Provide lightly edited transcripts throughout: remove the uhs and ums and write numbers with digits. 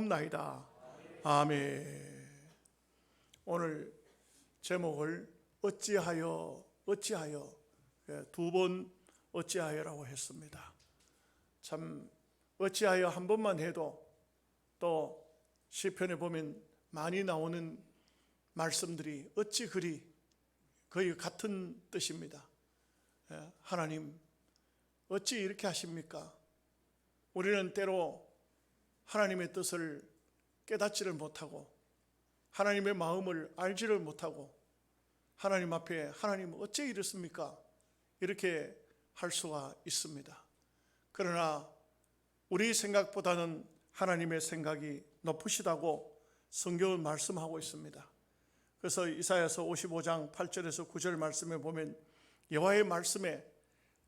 주옵나이다. 아멘. 오늘 제목을 어찌하여 두 번 어찌하여라고 했습니다. 참 어찌하여 한 번만 해도 또 시편에 보면 많이 나오는 말씀들이 어찌 그리 거의 같은 뜻입니다. 하나님 어찌 이렇게 하십니까? 우리는 때로 하나님의 뜻을 깨닫지를 못하고 하나님의 마음을 알지를 못하고 하나님 앞에 하나님 어찌 이렇습니까? 이렇게 할 수가 있습니다. 그러나 우리 생각보다는 하나님의 생각이 높으시다고 성경은 말씀하고 있습니다. 그래서 이사야서 55장 8절에서 9절 말씀에 보면 여호와의 말씀에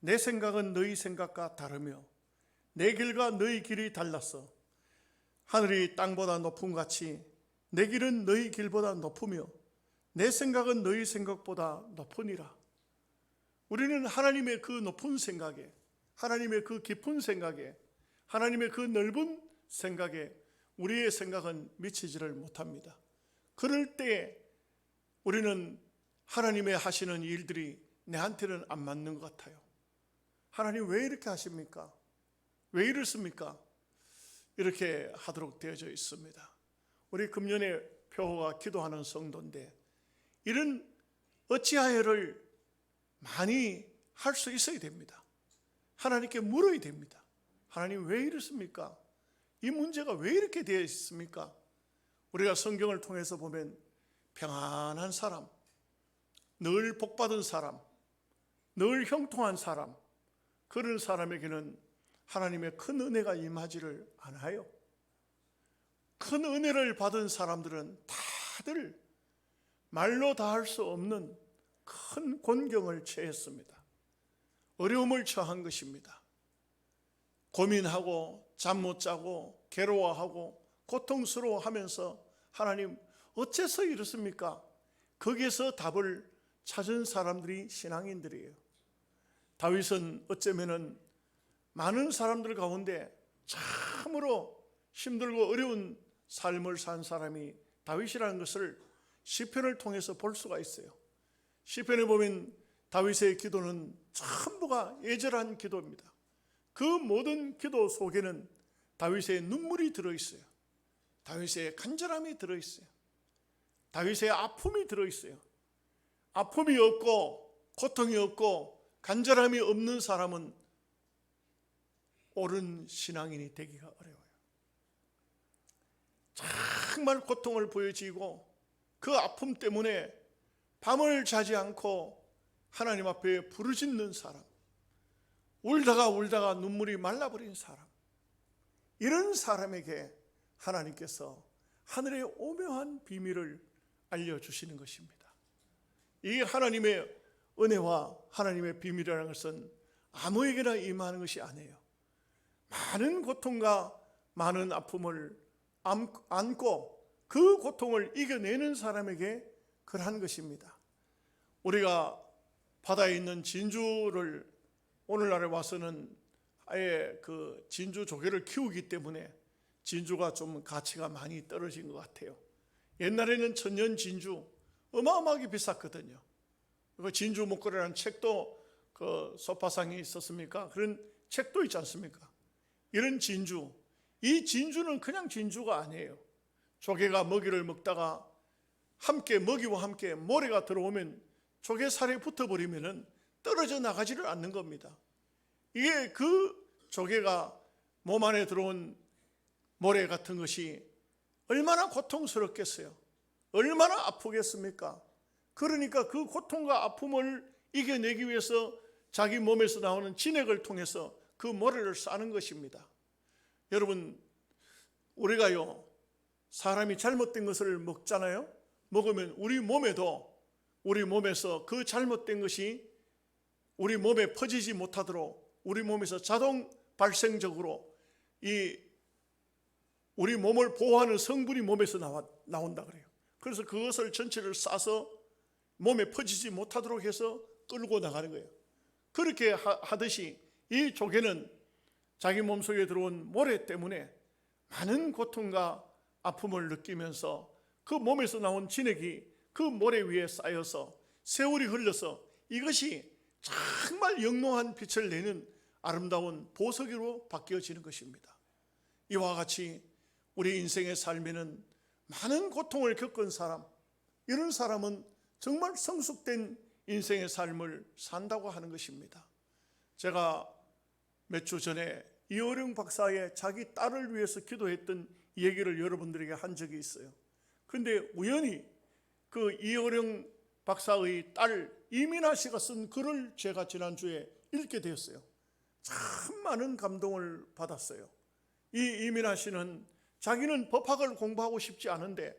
내 생각은 너희 생각과 다르며 내 길과 너희 길이 달라서 하늘이 땅보다 높음 같이 내 길은 너희 길보다 높으며 내 생각은 너희 생각보다 높으니라. 우리는 하나님의 그 높은 생각에, 하나님의 그 깊은 생각에, 하나님의 그 넓은 생각에 우리의 생각은 미치지를 못합니다. 그럴 때 우리는 하나님의 하시는 일들이 내한테는 안 맞는 것 같아요. 하나님 왜 이렇게 하십니까? 왜 이렇습니까? 이렇게 하도록 되어져 있습니다. 우리 금년에 표호가 기도하는 성도인데 이런 어찌하여를 많이 할 수 있어야 됩니다. 하나님께 물어야 됩니다. 하나님 왜 이렇습니까? 이 문제가 왜 이렇게 되어 있습니까? 우리가 성경을 통해서 보면 평안한 사람, 늘 복받은 사람, 늘 형통한 사람, 그런 사람에게는 하나님의 큰 은혜가 임하지를 않아요. 큰 은혜를 받은 사람들은 다들 말로 다 할 수 없는 큰 곤경을 처했습니다. 어려움을 처한 것입니다. 고민하고 잠 못 자고 괴로워하고 고통스러워하면서 하나님 어째서 이렇습니까? 거기에서 답을 찾은 사람들이 신앙인들이에요. 다윗은 어쩌면은 많은 사람들 가운데 참으로 힘들고 어려운 삶을 산 사람이 다윗이라는 것을 시편을 통해서 볼 수가 있어요. 시편에 보면 다윗의 기도는 전부가 애절한 기도입니다. 그 모든 기도 속에는 다윗의 눈물이 들어있어요. 다윗의 간절함이 들어있어요. 다윗의 아픔이 들어있어요. 아픔이 없고 고통이 없고 간절함이 없는 사람은 옳은 신앙인이 되기가 어려워요. 정말 고통을 보여지고 그 아픔 때문에 밤을 자지 않고 하나님 앞에 부르짖는 사람, 울다가 눈물이 말라버린 사람, 이런 사람에게 하나님께서 하늘의 오묘한 비밀을 알려주시는 것입니다. 이 하나님의 은혜와 하나님의 비밀이라는 것은 아무에게나 임하는 것이 아니에요. 많은 고통과 많은 아픔을 안고 그 고통을 이겨내는 사람에게 그러한 것입니다. 우리가 바다에 있는 진주를 오늘날에 와서는 아예 그 진주 조개를 키우기 때문에 진주가 좀 가치가 많이 떨어진 것 같아요. 옛날에는 천년 진주 어마어마하게 비쌌거든요. 그 진주 목걸이라는 책도 그 소파상에 있었습니까? 그런 책도 있지 않습니까? 이런 진주, 이 진주는 그냥 진주가 아니에요. 조개가 먹이를 먹다가 함께 먹이와 함께 모래가 들어오면 조개살에 붙어버리면 떨어져 나가지를 않는 겁니다. 이게 그 조개가 몸 안에 들어온 모래 같은 것이 얼마나 고통스럽겠어요. 얼마나 아프겠습니까? 그러니까 그 고통과 아픔을 이겨내기 위해서 자기 몸에서 나오는 진액을 통해서 그 모래를 싸는 것입니다. 여러분, 우리가요, 사람이 잘못된 것을 먹잖아요. 먹으면 우리 몸에서 그 잘못된 것이 우리 몸에 퍼지지 못하도록 우리 몸에서 자동 발생적으로 우리 몸을 보호하는 성분이 몸에서 나온다 그래요. 그래서 그것을 전체를 싸서 몸에 퍼지지 못하도록 해서 끌고 나가는 거예요. 그렇게 하듯이 이 조개는 자기 몸속에 들어온 모래 때문에 많은 고통과 아픔을 느끼면서 그 몸에서 나온 진액이 그 모래 위에 쌓여서 세월이 흘러서 이것이 정말 영롱한 빛을 내는 아름다운 보석으로 바뀌어지는 것입니다. 이와 같이 우리 인생의 삶에는 많은 고통을 겪은 사람, 이런 사람은 정말 성숙된 인생의 삶을 산다고 하는 것입니다. 제가 몇 주 전에 이어령 박사의 자기 딸을 위해서 기도했던 얘기를 여러분들에게 한 적이 있어요. 그런데 우연히 그 이어령 박사의 딸 이민아 씨가 쓴 글을 제가 지난주에 읽게 되었어요. 참 많은 감동을 받았어요. 이 이민아 씨는 자기는 법학을 공부하고 싶지 않은데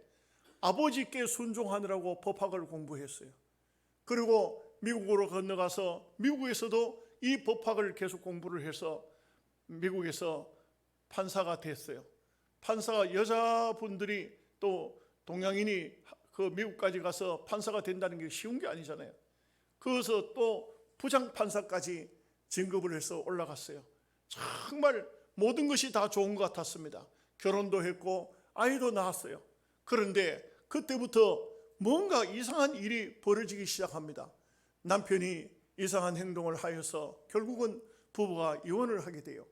아버지께 순종하느라고 법학을 공부했어요. 그리고 미국으로 건너가서 미국에서도 이 법학을 계속 공부를 해서 미국에서 판사가 됐어요. 판사가 여자분들이 또 동양인이 그 미국까지 가서 판사가 된다는 게 쉬운 게 아니잖아요. 그래서 또 부장판사까지 진급을 해서 올라갔어요. 정말 모든 것이 다 좋은 것 같았습니다. 결혼도 했고 아이도 낳았어요. 그런데 그때부터 뭔가 이상한 일이 벌어지기 시작합니다. 남편이 이상한 행동을 하여서 결국은 부부가 이혼을 하게 돼요.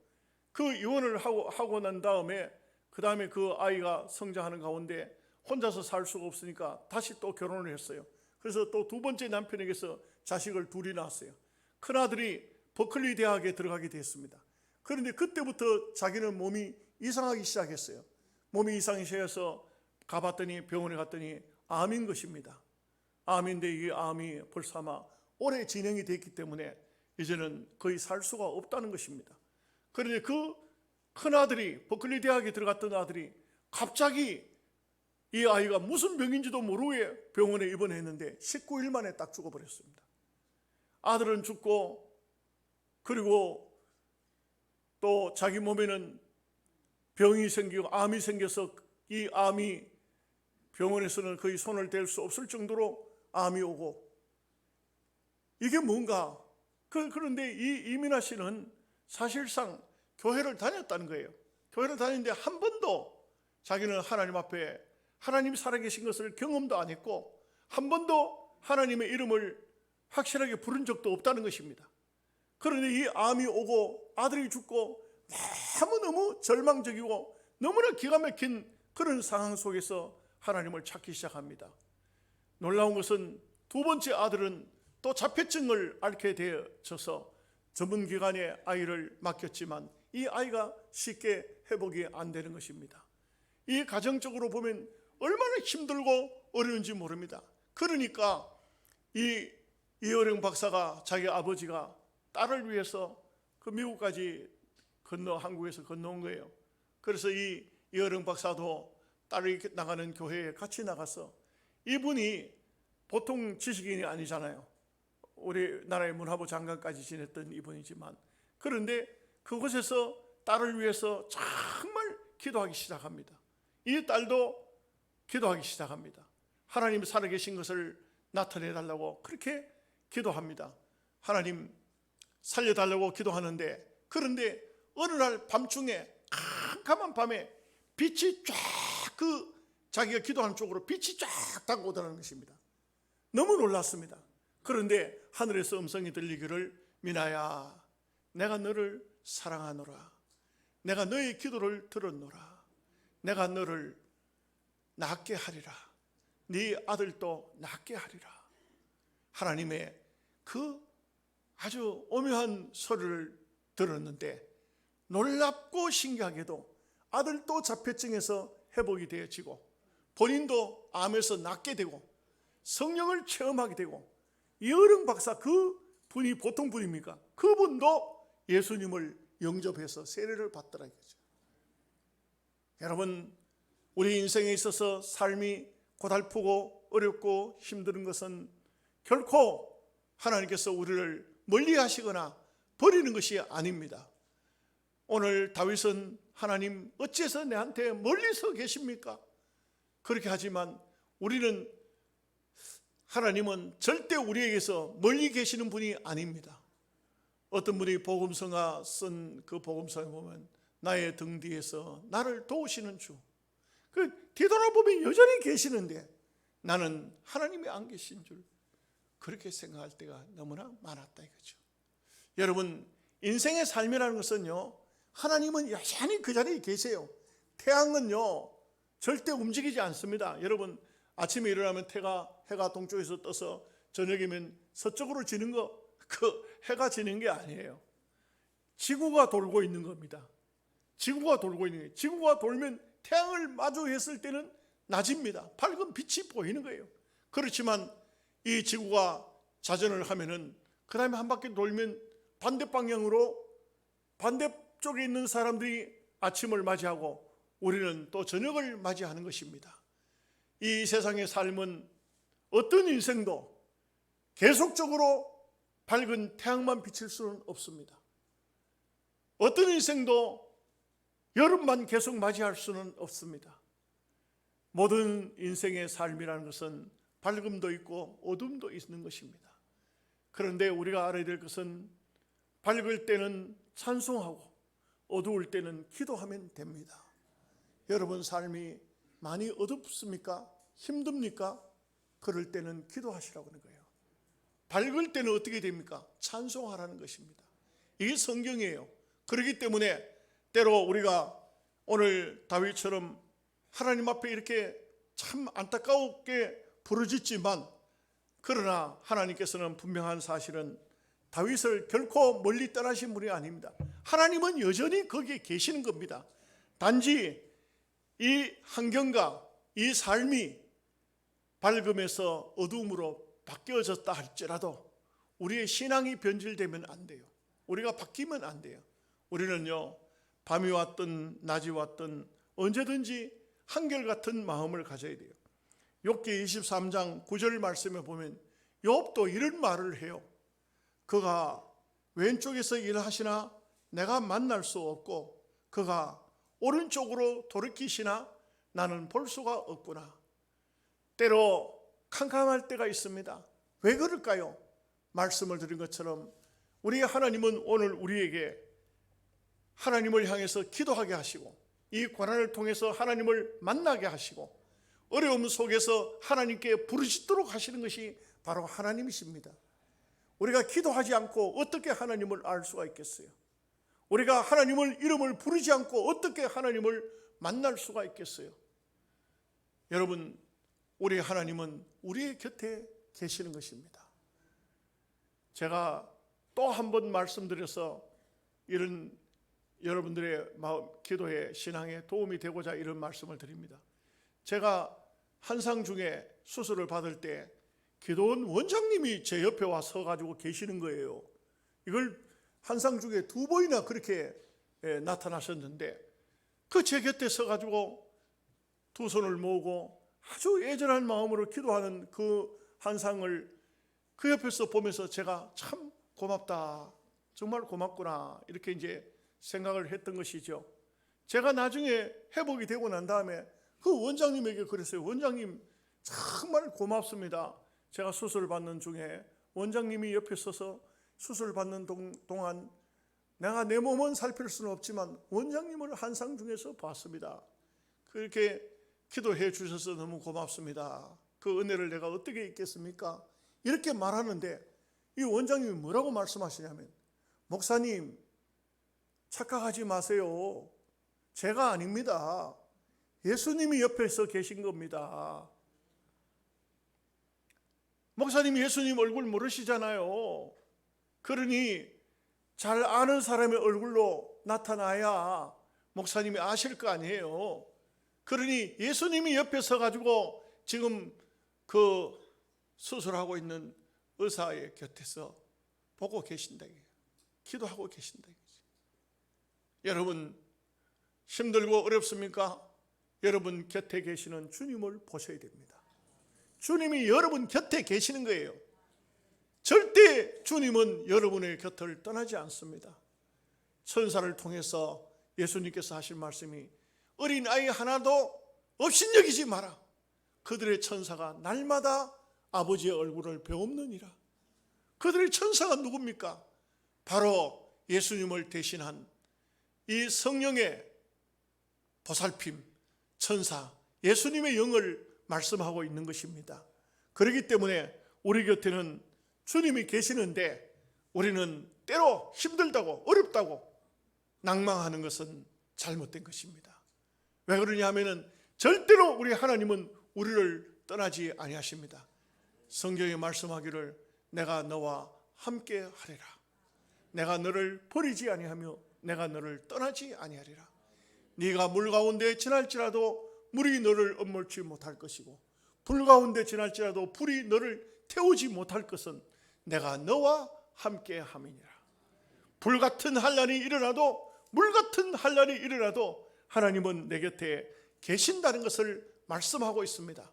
그 이혼을 하고 난 다음에 그 아이가 성장하는 가운데 혼자서 살 수가 없으니까 다시 또 결혼을 했어요. 그래서 또 두 번째 남편에게서 자식을 둘이 낳았어요. 큰아들이 버클리 대학에 들어가게 됐습니다. 그런데 그때부터 자기는 몸이 이상하기 시작했어요. 몸이 이상해서 가봤더니 병원에 갔더니 암인 것입니다. 암인데 이 암이 벌써 아마 오래 진행이 됐기 때문에 이제는 거의 살 수가 없다는 것입니다. 그런데 그 큰아들이 버클리 대학에 들어갔던 아들이 갑자기 이 아이가 무슨 병인지도 모르게 병원에 입원했는데 19일 만에 딱 죽어버렸습니다. 아들은 죽고 그리고 또 자기 몸에는 병이 생기고 암이 생겨서 이 암이 병원에서는 거의 손을 댈 수 없을 정도로 암이 오고 이게 뭔가 그런데 이 이민아 씨는 사실상 교회를 다녔다는 거예요. 교회를 다녔는데 한 번도 자기는 하나님 앞에 하나님이 살아계신 것을 경험도 안 했고 한 번도 하나님의 이름을 확실하게 부른 적도 없다는 것입니다. 그런데 이 암이 오고 아들이 죽고 너무너무 절망적이고 너무나 기가 막힌 그런 상황 속에서 하나님을 찾기 시작합니다. 놀라운 것은 두 번째 아들은 또 자폐증을 앓게 되어져서 전문기관에 아이를 맡겼지만 이 아이가 쉽게 회복이 안 되는 것입니다. 이 가정적으로 보면 얼마나 힘들고 어려운지 모릅니다. 그러니까 이 이어령 박사가 자기 아버지가 딸을 위해서 그 미국까지 한국에서 건너온 거예요. 그래서 이 이어령 박사도 딸이 나가는 교회에 같이 나가서 이분이 보통 지식인이 아니잖아요. 우리나라의 문화부 장관까지 지냈던 이분이지만 그런데 그곳에서 딸을 위해서 정말 기도하기 시작합니다. 이 딸도 기도하기 시작합니다. 하나님 살아계신 것을 나타내달라고 그렇게 기도합니다. 하나님 살려달라고 기도하는데 그런데 어느 날 밤중에 캄캄한 밤에 빛이 쫙 자기가 기도하는 쪽으로 빛이 쫙 다가오더라는 것입니다. 너무 놀랐습니다. 그런데 하늘에서 음성이 들리기를 미나야 내가 너를 사랑하노라. 내가 너의 기도를 들었노라. 내가 너를 낫게 하리라. 네 아들도 낫게 하리라. 하나님의 그 아주 오묘한 소리를 들었는데 놀랍고 신기하게도 아들도 자폐증에서 회복이 되어지고 본인도 암에서 낫게 되고 성령을 체험하게 되고 이어령 박사 그 분이 보통 분입니까? 그분도 예수님을 영접해서 세례를 받더라 이거죠. 여러분 우리 인생에 있어서 삶이 고달프고 어렵고 힘든 것은 결코 하나님께서 우리를 멀리 하시거나 버리는 것이 아닙니다. 오늘 다윗은 하나님 어째서 내한테 멀리서 계십니까? 그렇게 하지만 우리는 하나님은 절대 우리에게서 멀리 계시는 분이 아닙니다. 어떤 분이 복음서가 쓴 그 복음서에 보면 나의 등 뒤에서 나를 도우시는 주. 뒤돌아보면 여전히 계시는데 나는 하나님이 안 계신 줄 그렇게 생각할 때가 너무나 많았다 이거죠. 여러분, 인생의 삶이라는 것은요, 하나님은 여전히 그 자리에 계세요. 태양은요 절대 움직이지 않습니다. 여러분, 아침에 일어나면 해가 동쪽에서 떠서 저녁이면 서쪽으로 지는 거, 그 해가 지는 게 아니에요. 지구가 돌고 있는 겁니다. 지구가 돌고 있는 거예요. 지구가 돌면 태양을 마주했을 때는 낮입니다. 밝은 빛이 보이는 거예요. 그렇지만 이 지구가 자전을 하면은 그 다음에 한 바퀴 돌면 반대 방향으로 반대쪽에 있는 사람들이 아침을 맞이하고 우리는 또 저녁을 맞이하는 것입니다. 이 세상의 삶은 어떤 인생도 계속적으로 밝은 태양만 비칠 수는 없습니다. 어떤 인생도 여름만 계속 맞이할 수는 없습니다. 모든 인생의 삶이라는 것은 밝음도 있고 어둠도 있는 것입니다. 그런데 우리가 알아야 될 것은 밝을 때는 찬송하고 어두울 때는 기도하면 됩니다. 여러분 삶이 많이 어둡습니까? 힘듭니까? 그럴 때는 기도하시라고 하는 거예요. 밝을 때는 어떻게 됩니까? 찬송하라는 것입니다. 이게 성경이에요. 그렇기 때문에 때로 우리가 오늘 다윗처럼 하나님 앞에 이렇게 참 안타깝게 부르짖지만, 그러나 하나님께서는 분명한 사실은 다윗을 결코 멀리 떠나신 분이 아닙니다. 하나님은 여전히 거기에 계시는 겁니다. 단지 이 환경과 이 삶이 밝음에서 어두움으로 바뀌어졌다 할지라도 우리의 신앙이 변질되면 안 돼요. 우리가 바뀌면 안 돼요. 우리는요, 밤이 왔든 낮이 왔든 언제든지 한결같은 마음을 가져야 돼요. 욥기 23장 9절 말씀에 보면 욥도 이런 말을 해요. 그가 왼쪽에서 일하시나 내가 만날 수 없고 그가 오른쪽으로 돌이키시나 나는 볼 수가 없구나. 때로 캄캄할 때가 있습니다. 왜 그럴까요? 말씀을 드린 것처럼 우리 하나님은 오늘 우리에게 하나님을 향해서 기도하게 하시고 이 고난을 통해서 하나님을 만나게 하시고 어려움 속에서 하나님께 부르짖도록 하시는 것이 바로 하나님이십니다. 우리가 기도하지 않고 어떻게 하나님을 알 수가 있겠어요? 우리가 하나님을 이름을 부르지 않고 어떻게 하나님을 만날 수가 있겠어요? 여러분, 우리 하나님은 우리의 곁에 계시는 것입니다. 제가 또 한 번 말씀드려서 이런 여러분들의 마음, 기도에 신앙에 도움이 되고자 이런 말씀을 드립니다. 제가 한상 중에 수술을 받을 때 기도원 원장님이 제 옆에 와 서가지고 계시는 거예요. 이걸 한상 중에 2번이나 그렇게 나타나셨는데 그 제 곁에 서가지고 두 손을 모으고 아주 애절한 마음으로 기도하는 그 한상을 그 옆에서 보면서 제가 참 고맙다, 정말 고맙구나 이렇게 이제 생각을 했던 것이죠. 제가 나중에 회복이 되고 난 다음에 그 원장님에게 그랬어요. 원장님 정말 고맙습니다. 제가 수술을 받는 중에 원장님이 옆에 서서 수술을 받는 동안 내가 내 몸은 살필 수는 없지만 원장님을 한상 중에서 봤습니다. 그렇게 기도해 주셔서 너무 고맙습니다. 그 은혜를 내가 어떻게 잊겠습니까? 이렇게 말하는데 이 원장님이 뭐라고 말씀하시냐면, 목사님 착각하지 마세요. 제가 아닙니다. 예수님이 옆에서 계신 겁니다. 목사님이 예수님 얼굴 모르시잖아요. 그러니 잘 아는 사람의 얼굴로 나타나야 목사님이 아실 거 아니에요. 그러니 예수님이 옆에 서가지고 지금 그 수술하고 있는 의사의 곁에서 보고 계신다, 기도하고 계신다. 여러분 힘들고 어렵습니까? 여러분 곁에 계시는 주님을 보셔야 됩니다. 주님이 여러분 곁에 계시는 거예요. 절대 주님은 여러분의 곁을 떠나지 않습니다. 천사를 통해서 예수님께서 하신 말씀이 어린 아이 하나도 업신여기지 마라. 그들의 천사가 날마다 아버지의 얼굴을 배웁느니라. 그들의 천사가 누굽니까? 바로 예수님을 대신한 이 성령의 보살핌 천사 예수님의 영을 말씀하고 있는 것입니다. 그렇기 때문에 우리 곁에는 주님이 계시는데 우리는 때로 힘들다고 어렵다고 낭망하는 것은 잘못된 것입니다. 왜 그러냐 하면은 절대로 우리 하나님은 우리를 떠나지 아니하십니다. 성경에 말씀하기를 내가 너와 함께 하리라. 내가 너를 버리지 아니하며 내가 너를 떠나지 아니하리라. 네가 물 가운데 지날지라도 물이 너를 엄몰지 못할 것이고 불 가운데 지날지라도 불이 너를 태우지 못할 것은 내가 너와 함께 함이니라. 불 같은 환난이 일어나도 물 같은 환난이 일어나도 하나님은 내 곁에 계신다는 것을 말씀하고 있습니다.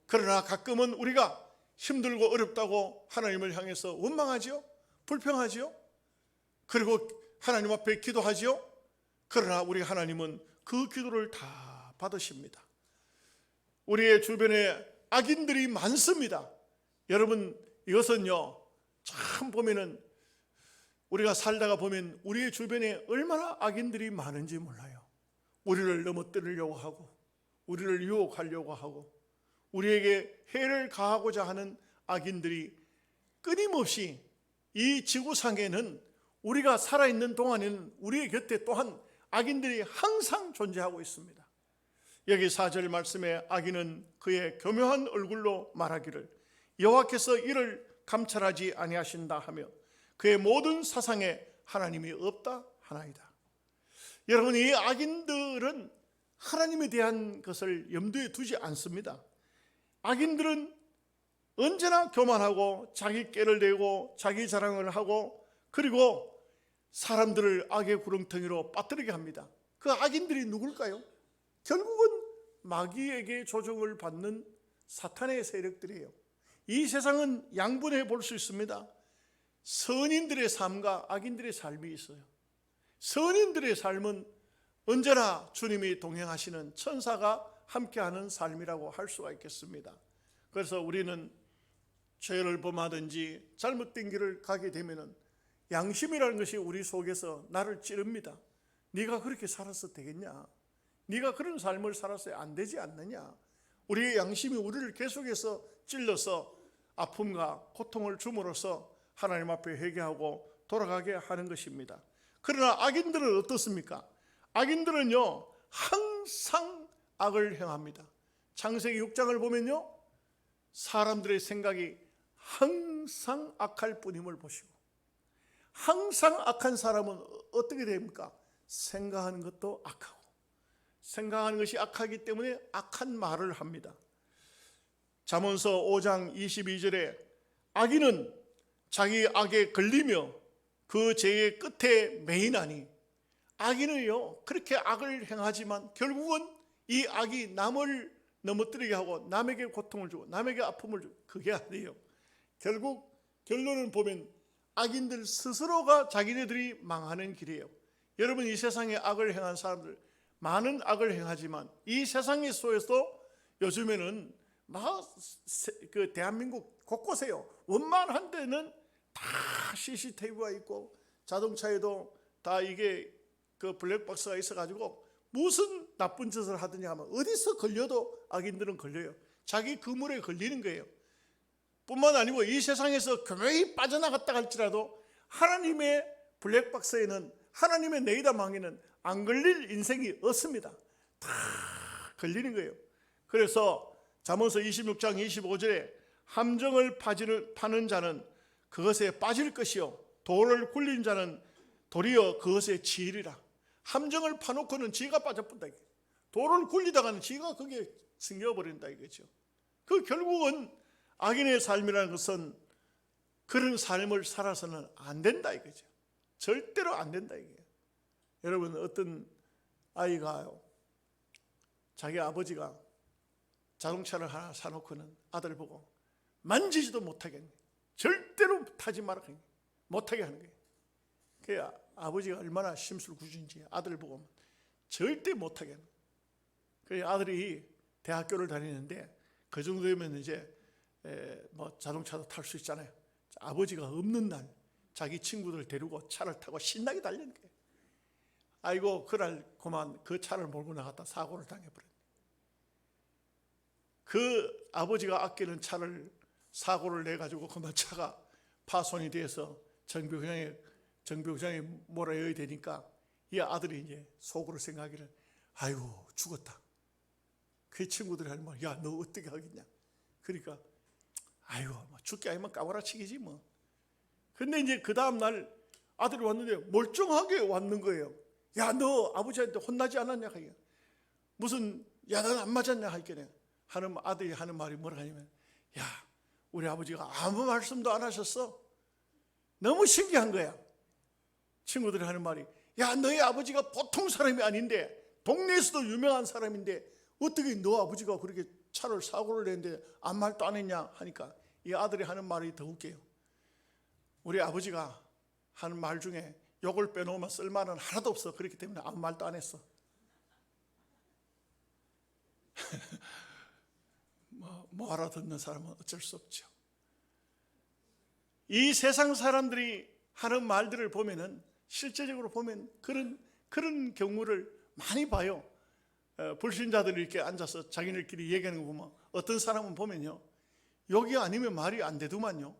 그러나 가끔은 우리가 힘들고 어렵다고 하나님을 향해서 원망하지요? 불평하지요? 그리고 하나님 앞에 기도하지요? 그러나 우리 하나님은 그 기도를 다 받으십니다. 우리의 주변에 악인들이 많습니다. 여러분, 이것은요, 참 보면은 우리가 살다가 보면 우리의 주변에 얼마나 악인들이 많은지 몰라요. 우리를 넘어뜨리려고 하고 우리를 유혹하려고 하고 우리에게 해를 가하고자 하는 악인들이 끊임없이 이 지구상에는 우리가 살아있는 동안에는 우리의 곁에 또한 악인들이 항상 존재하고 있습니다. 여기 4절 말씀에 악인은 그의 교묘한 얼굴로 말하기를 여호와께서 이를 감찰하지 아니하신다 하며 그의 모든 사상에 하나님이 없다 하나이다. 여러분, 이 악인들은 하나님에 대한 것을 염두에 두지 않습니다. 악인들은 언제나 교만하고 자기 깨를 내고 자기 자랑을 하고 그리고 사람들을 악의 구렁텅이로 빠뜨리게 합니다. 그 악인들이 누굴까요? 결국은 마귀에게 조종을 받는 사탄의 세력들이에요. 이 세상은 양분해 볼 수 있습니다. 선인들의 삶과 악인들의 삶이 있어요. 선인들의 삶은 언제나 주님이 동행하시는 천사가 함께하는 삶이라고 할 수가 있겠습니다. 그래서 우리는 죄를 범하든지 잘못된 길을 가게 되면은 양심이라는 것이 우리 속에서 나를 찌릅니다. 네가 그렇게 살아서 되겠냐? 네가 그런 삶을 살아서야 안 되지 않느냐? 우리의 양심이 우리를 계속해서 찔러서 아픔과 고통을 줌으로써 하나님 앞에 회개하고 돌아가게 하는 것입니다. 그러나 악인들은 어떻습니까? 악인들은요 항상 악을 행합니다. 창세기 6장을 보면요 사람들의 생각이 항상 악할 뿐임을 보시고 항상 악한 사람은 어떻게 됩니까? 생각하는 것도 악하고 생각하는 것이 악하기 때문에 악한 말을 합니다. 잠언서 5장 22절에 악인은 자기 악에 걸리며 그 죄의 끝에 매이나니 악인은요 그렇게 악을 행하지만 결국은 이 악이 남을 넘어뜨리게 하고 남에게 고통을 주고 남에게 아픔을 주고 그게 아니에요. 결국 결론은 보면 악인들 스스로가 자기네들이 망하는 길이에요. 여러분, 이 세상에 악을 행한 사람들 많은 악을 행하지만 이 세상에 속에서 요즘에는 그 대한민국 곳곳에요 웬만한 데는 다 CCTV가 있고 자동차에도 다 이게 그 블랙박스가 있어가지고 무슨 나쁜 짓을 하든지 하면 어디서 걸려도 악인들은 걸려요. 자기 그물에 걸리는 거예요. 뿐만 아니고 이 세상에서 교묘히 빠져나갔다 할지라도 하나님의 블랙박스에는 하나님의 레이더망에는 안 걸릴 인생이 없습니다. 다 걸리는 거예요. 그래서 잠언서 26장 25절에 함정을 파는 자는 그것에 빠질 것이요 돌을 굴린 자는 도리어 그것에 치이리라. 함정을 파놓고는 지가 빠져본다. 돌을 굴리다가는 지가 거기에 승려버린다 이거죠. 그 결국은 악인의 삶이라는 것은 그런 삶을 살아서는 안 된다 이거죠. 절대로 안 된다 이게. 여러분, 어떤 아이가요 자기 아버지가 자동차를 하나 사놓고는 아들 보고 만지지도 못하겠네. 절대로 타지 말라 못하게 하는 거예요. 그 아버지가 얼마나 심술궂은지 아들 보고 절대 못하게 하는 거예요. 그 아들이 대학교를 다니는데 그 정도면 이제 뭐 자동차도 탈 수 있잖아요. 아버지가 없는 날 자기 친구들 데리고 차를 타고 신나게 달리는 거예요. 아이고 그날 그만 그 차를 몰고 나갔다 사고를 당해버렸네. 그 아버지가 아끼는 차를 사고를 내가지고 그만 차가 파손이 돼서 정비구장에 몰아여야 되니까 이 아들이 이제 속으로 생각하기를 아이고 죽었다. 그 친구들이 하는 말, 야 너 어떻게 하겠냐. 그러니까 아이고 죽기 아니면 까무라치기지 뭐. 근데 이제 그 다음날 아들이 왔는데 멀쩡하게 왔는 거예요. 야 너 아버지한테 혼나지 않았냐 하니까 무슨 야단 안 맞았냐 하니까 하는 아들이 하는 말이 뭐라 하냐면 야 우리 아버지가 아무 말씀도 안 하셨어. 너무 신기한 거야. 친구들이 하는 말이 야 너희 아버지가 보통 사람이 아닌데 동네에서도 유명한 사람인데 어떻게 너 아버지가 그렇게 차를 사고를 냈는데 아무 말도 안 했냐 하니까 이 아들이 하는 말이 더 웃겨요. 우리 아버지가 하는 말 중에 욕을 빼놓으면 쓸말은 하나도 없어. 그렇기 때문에 아무 말도 안 했어. 뭐 알아듣는 사람은 어쩔 수 없죠. 이 세상 사람들이 하는 말들을 보면은 실제적으로 보면 그런 경우를 많이 봐요. 불신자들이 이렇게 앉아서 자기들끼리 얘기하는 거 보면 어떤 사람은 보면요, 여기 아니면 말이 안 되더만요.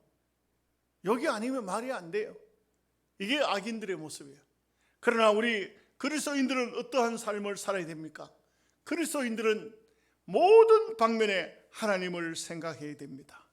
여기 아니면 말이 안 돼요. 이게 악인들의 모습이에요. 그러나 우리 그리스도인들은 어떠한 삶을 살아야 됩니까? 그리스도인들은 모든 방면에 하나님을 생각해야 됩니다.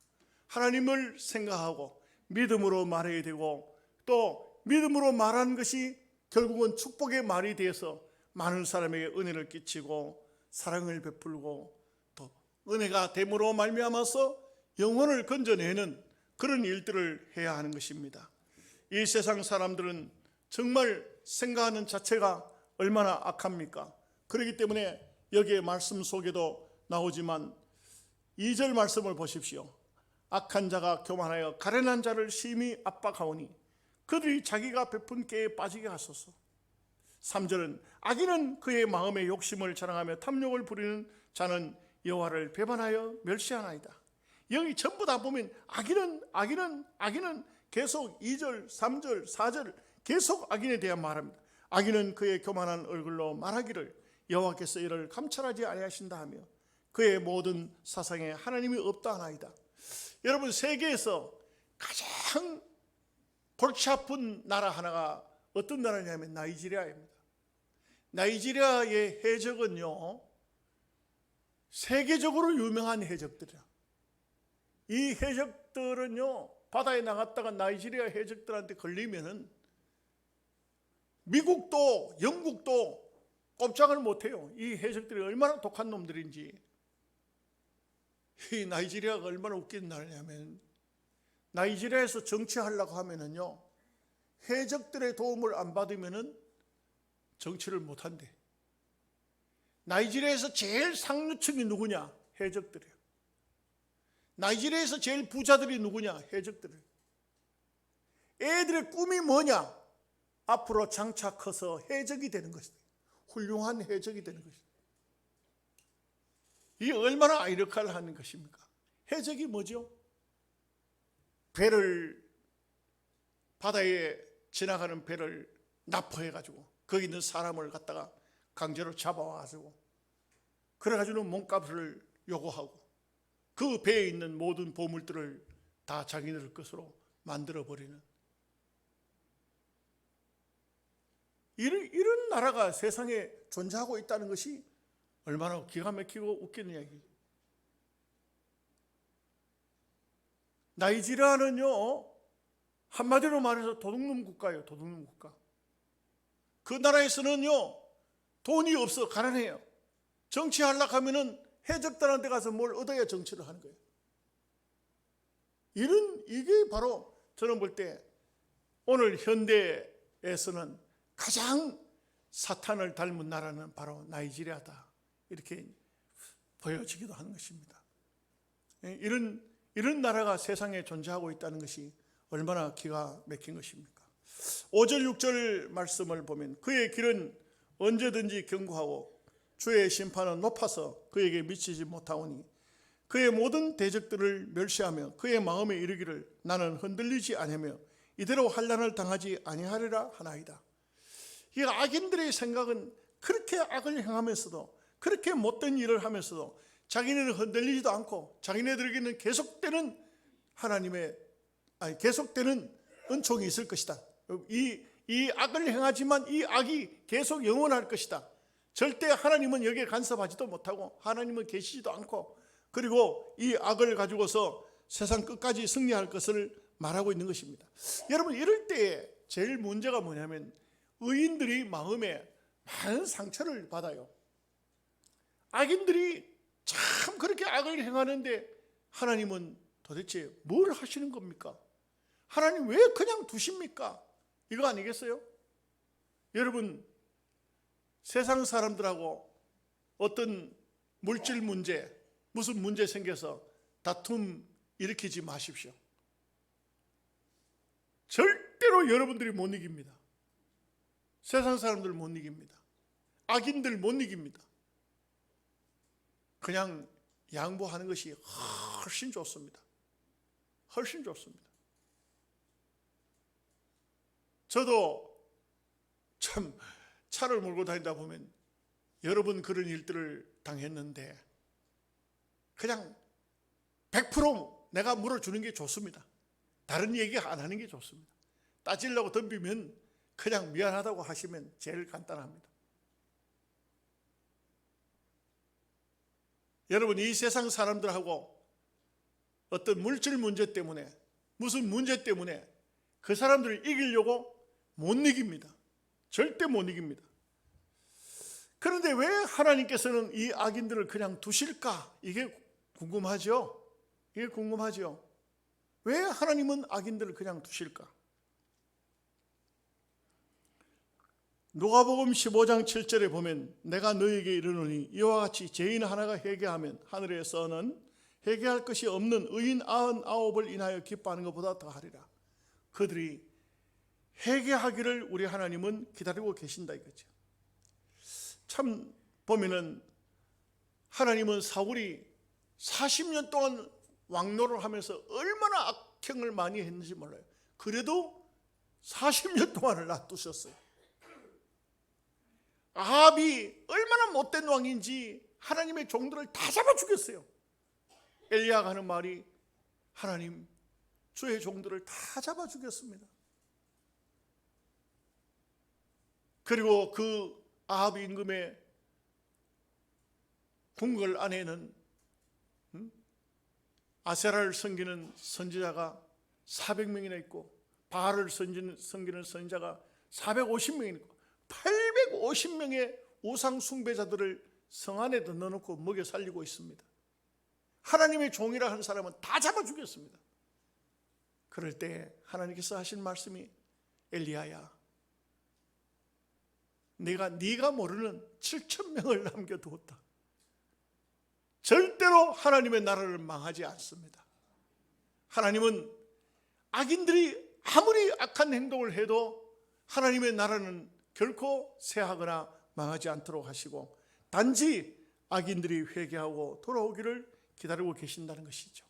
하나님을 생각하고 믿음으로 말해야 되고 또 믿음으로 말하는 것이 결국은 축복의 말이 되어서 많은 사람에게 은혜를 끼치고 사랑을 베풀고 또 은혜가 됨으로 말미암아서 영혼을 건져내는 그런 일들을 해야 하는 것입니다. 이 세상 사람들은 정말 생각하는 자체가 얼마나 악합니까? 그렇기 때문에 여기에 말씀 속에도 나오지만 2절 말씀을 보십시오. 악한 자가 교만하여 가련한 자를 심히 압박하오니 그들이 자기가 베푼 깨에 빠지게 하소서. 3절은 악인은 그의 마음의 욕심을 자랑하며 탐욕을 부리는 자는 여호와를 배반하여 멸시하나이다. 여기 전부 다 보면 악인은 계속 2절, 3절, 4절 계속 악인에 대한 말합니다. 악인은 그의 교만한 얼굴로 말하기를 여호와께서 이를 감찰하지 아니하신다 하며 그의 모든 사상에 하나님이 없다 하나이다. 여러분, 세계에서 가장 골치 아픈 나라 하나가 어떤 나라냐면 나이지리아입니다. 나이지리아의 해적은요, 세계적으로 유명한 해적들이야. 이 해적들은요, 바다에 나갔다가 나이지리아 해적들한테 걸리면은 미국도 영국도 꼼짝을 못해요. 이 해적들이 얼마나 독한 놈들인지. 이 나이지리아가 얼마나 웃긴 나라냐면 나이지리아에서 정치하려고 하면은요, 해적들의 도움을 안 받으면은 정치를 못한대. 나이지리아에서 제일 상류층이 누구냐? 해적들이에요. 나이지리아에서 제일 부자들이 누구냐? 해적들이에요. 애들의 꿈이 뭐냐? 앞으로 장차 커서 해적이 되는 것이다. 훌륭한 해적이 되는 것이다. 이게 얼마나 아이러니컬한 것입니까? 해적이 뭐죠? 바다에 지나가는 배를 납포해가지고 거기 있는 사람을 갖다가 강제로 잡아와가지고 그래가지고는 몸값을 요구하고 그 배에 있는 모든 보물들을 다 자기들 것으로 만들어버리는 이런 나라가 세상에 존재하고 있다는 것이 얼마나 기가 막히고 웃기는 이야기예요. 나이지리아는요, 한마디로 말해서 도둑놈 국가예요. 도둑놈 국가. 그 나라에서는요, 돈이 없어. 가난해요. 정치하려고 하면은 해적들한테 가서 뭘 얻어야 정치를 하는 거예요. 이게 바로 저는 볼 때 오늘 현대에서는 가장 사탄을 닮은 나라는 바로 나이지리아다. 이렇게 보여지기도 하는 것입니다. 이런 나라가 세상에 존재하고 있다는 것이 얼마나 기가 막힌 것입니까? 5절 6절 말씀을 보면 그의 길은 언제든지 견고하고 주의 심판은 높아서 그에게 미치지 못하오니 그의 모든 대적들을 멸시하며 그의 마음에 이르기를 나는 흔들리지 아니하며 이대로 환난을 당하지 아니하리라 하나이다. 이 악인들의 생각은 그렇게 악을 행하면서도 그렇게 못된 일을 하면서도 자기네는 흔들리지도 않고 자기네들에게는 계속되는 은총이 있을 것이다. 이 악을 행하지만 이 악이 계속 영원할 것이다. 절대 하나님은 여기에 간섭하지도 못하고 하나님은 계시지도 않고, 그리고 이 악을 가지고서 세상 끝까지 승리할 것을 말하고 있는 것입니다. 여러분, 이럴 때에 제일 문제가 뭐냐면 의인들이 마음에 많은 상처를 받아요. 악인들이 참 그렇게 악을 행하는데 하나님은 도대체 뭘 하시는 겁니까? 하나님 왜 그냥 두십니까? 이거 아니겠어요? 여러분, 세상 사람들하고 어떤 물질 문제, 무슨 문제 생겨서 다툼 일으키지 마십시오. 절대로 여러분들이 못 이깁니다. 세상 사람들 못 이깁니다. 악인들 못 이깁니다. 그냥 양보하는 것이 훨씬 좋습니다. 훨씬 좋습니다. 저도 참 차를 몰고 다니다 보면 여러 번 그런 일들을 당했는데 그냥 100% 내가 물어주는 게 좋습니다. 다른 얘기 안 하는 게 좋습니다. 따지려고 덤비면 그냥 미안하다고 하시면 제일 간단합니다. 여러분, 이 세상 사람들하고 어떤 물질 문제 때문에, 무슨 문제 때문에 그 사람들을 이기려고 못 이깁니다. 절대 못 이깁니다. 그런데 왜 하나님께서는 이 악인들을 그냥 두실까? 이게 궁금하죠? 이게 궁금하죠? 왜 하나님은 악인들을 그냥 두실까? 누가복음 15장 7절에 보면 내가 너희에게 이르노니 이와 같이 죄인 하나가 회개하면 하늘에서는 회개할 것이 없는 의인 99을 인하여 기뻐하는 것보다 더하리라. 그들이 회개하기를 우리 하나님은 기다리고 계신다 이거죠. 참 보면은 하나님은 사울이 40년 동안 왕노를 하면서 얼마나 악행을 많이 했는지 몰라요. 그래도 40년 동안을 놔두셨어요. 아합이 얼마나 못된 왕인지 하나님의 종들을 다 잡아 죽였어요. 엘리야가 하는 말이 하나님, 주의 종들을 다 잡아 죽였습니다. 그리고 그 아합 임금의 궁궐 안에는 아세라를 섬기는 선지자가 400명이나 있고 바알을 섬기는 선지자가 450명이나 있고 850명의 우상 숭배자들을 성 안에 넣어놓고 먹여 살리고 있습니다. 하나님의 종이라 하는 사람은 다 잡아 죽였습니다. 그럴 때 하나님께서 하신 말씀이 엘리야야, 네가 모르는 7,000명을 남겨두었다. 절대로 하나님의 나라를 망하지 않습니다. 하나님은 악인들이 아무리 악한 행동을 해도 하나님의 나라는 결코 쇠하거나 망하지 않도록 하시고 단지 악인들이 회개하고 돌아오기를 기다리고 계신다는 것이죠.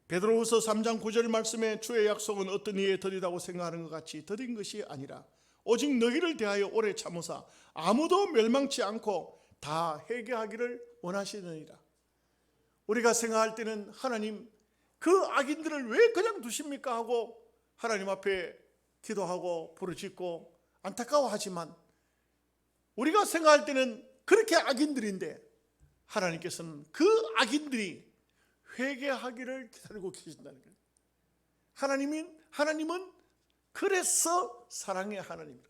베드로후서 3장 9절 말씀에 주의 약속은 어떤 이에 더디다고 생각하는 것 같이 더딘 것이 아니라 오직 너희를 대하여 오래 참으사 아무도 멸망치 않고 다 회개하기를 원하시느니라. 우리가 생각할 때는 하나님, 그 악인들을 왜 그냥 두십니까 하고 하나님 앞에 기도하고 부르짖고 안타까워하지만, 우리가 생각할 때는 그렇게 악인들인데 하나님께서는 그 악인들이 회개하기를 기다리고 계신다는 거예요. 하나님은 그래서 사랑의 하나님입니다.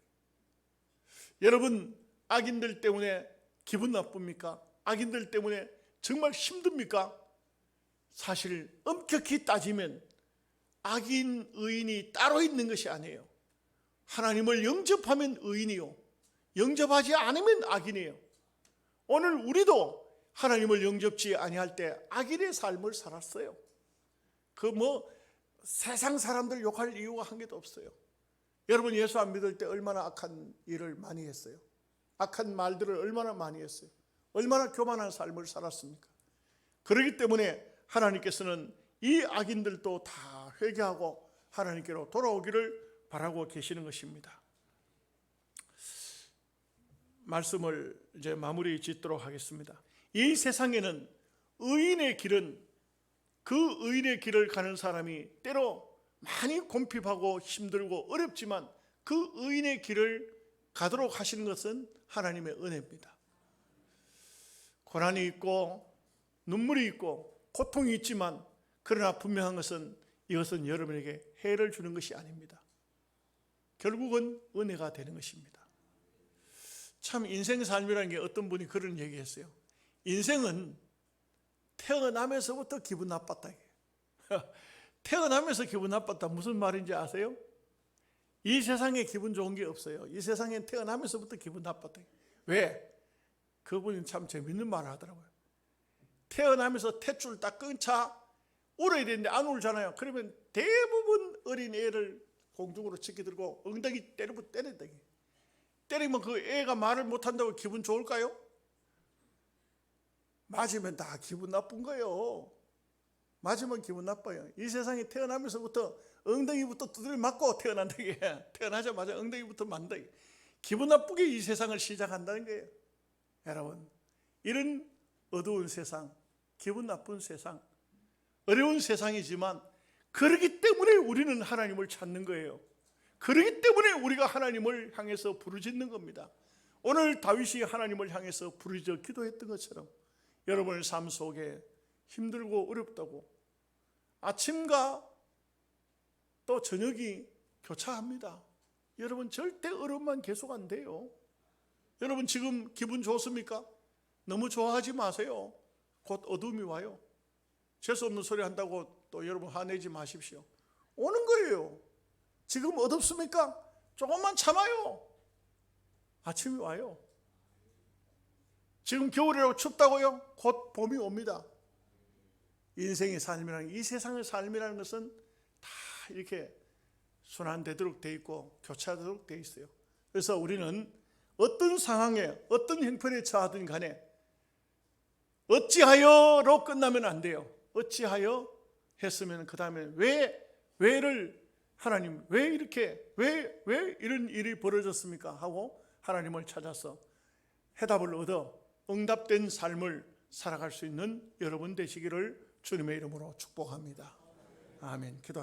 여러분, 악인들 때문에 기분 나쁩니까? 악인들 때문에 정말 힘듭니까? 사실 엄격히 따지면 악인, 의인이 따로 있는 것이 아니에요. 하나님을 영접하면 의인이요, 영접하지 않으면 악인이에요. 오늘 우리도 하나님을 영접지 아니할 때 악인의 삶을 살았어요. 세상 사람들 욕할 이유가 한 개도 없어요. 여러분, 예수 안 믿을 때 얼마나 악한 일을 많이 했어요. 악한 말들을 얼마나 많이 했어요. 얼마나 교만한 삶을 살았습니까? 그렇기 때문에 하나님께서는 이 악인들도 다 회개하고 하나님께로 돌아오기를 바라고 계시는 것입니다. 말씀을 이제 마무리 짓도록 하겠습니다. 이 세상에는 의인의 길은, 그 의인의 길을 가는 사람이 때로 많이 곰핍하고 힘들고 어렵지만 그 의인의 길을 가도록 하시는 것은 하나님의 은혜입니다. 고난이 있고 눈물이 있고 고통이 있지만, 그러나 분명한 것은 이것은 여러분에게 해를 주는 것이 아닙니다. 결국은 은혜가 되는 것입니다. 참 인생 삶이라는 게, 어떤 분이 그런 얘기했어요. 인생은 태어나면서부터 기분 나빴다. 태어나면서 기분 나빴다 무슨 말인지 아세요? 이 세상에 기분 좋은 게 없어요. 이 세상엔 태어나면서부터 기분 나빴다. 왜? 그분이 참 재밌는 말을 하더라고요. 태어나면서 탯줄 딱 끈 차 울어야 되는데 안 울잖아요. 그러면 대부분 어린 애를 공중으로 치켜 들고 엉덩이 때린다. 때리면 그 애가 말을 못한다고 기분 좋을까요? 맞으면 다 기분 나쁜 거예요. 맞으면 기분 나빠요. 이 세상에 태어나면서부터 엉덩이부터 두드려 맞고 태어난다. 태어나자마자 엉덩이부터 맞는다. 기분 나쁘게 이 세상을 시작한다는 거예요. 여러분, 이런 어두운 세상, 기분 나쁜 세상, 어려운 세상이지만 그렇기 때문에 우리는 하나님을 찾는 거예요. 그렇기 때문에 우리가 하나님을 향해서 부르짖는 겁니다. 오늘 다윗이 하나님을 향해서 부르짖어 기도했던 것처럼 여러분의 삶 속에 힘들고 어렵다고 아침과 또 저녁이 교차합니다. 여러분, 절대 어려움만 계속 안 돼요. 여러분, 지금 기분 좋습니까? 너무 좋아하지 마세요. 곧 어둠이 와요. 재수없는 소리 한다고 또 여러분 화내지 마십시오. 오는 거예요. 지금 어둡습니까? 조금만 참아요. 아침이 와요. 지금 겨울이라고 춥다고요? 곧 봄이 옵니다. 인생의 삶이라는, 이 세상의 삶이라는 것은 다 이렇게 순환되도록 돼 있고 교차되도록 돼 있어요. 그래서 우리는 어떤 상황에 어떤 형편에 처하든 간에 어찌하여로 끝나면 안 돼요. 어찌하여 했으면 그 다음에 왜를 하나님 왜 이런 일이 벌어졌습니까? 하고 하나님을 찾아서 해답을 얻어 응답된 삶을 살아갈 수 있는 여러분 되시기를 주님의 이름으로 축복합니다. 아멘. 기도.